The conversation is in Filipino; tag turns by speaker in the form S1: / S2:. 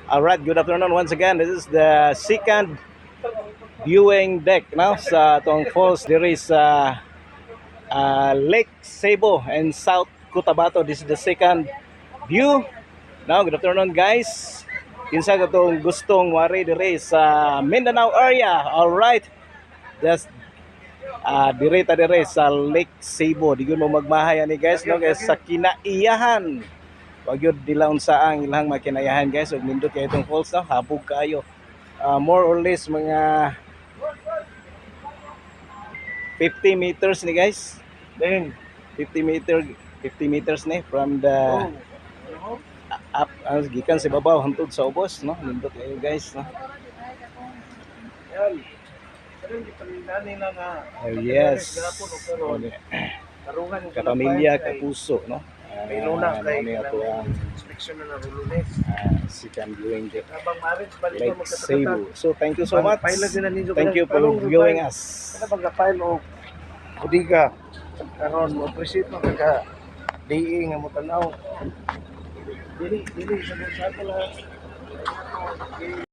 S1: All right, good afternoon once again. This is the second viewing deck now sa atong falls diri sa Lake Cebu and South Cotabato. This is the second view. Now, good afternoon guys. Kinsa katong gustong wari diri sa Mindanao area. All right. Just diri ta diri sa Lake Cebu. Di gyud mo magmahay ani guys no guys sa kinaiyahan. Wag yun dilaon sa ang ilang makinayahan guys. Ug nindot kay itong falls no, habog kayo. More or less mga 50 meters ni guys. Then 50 meters ni from the up gikan sa babaw hangtod sa ubos no. Nindot kayo guys no. Yes. Kapamilya, kapuso no.
S2: Miluna kay
S1: ato ang
S2: inspection na narulones.
S1: second viewing deck.
S2: Abang marit balik
S1: Lake
S2: mo
S1: Cebu. So thank you so much. Thank you for
S2: Palong,
S1: viewing us.
S2: Kada pagka-file o budiga karon mo appreciate mo kaka diing nga mo tanaw. Dili sa sa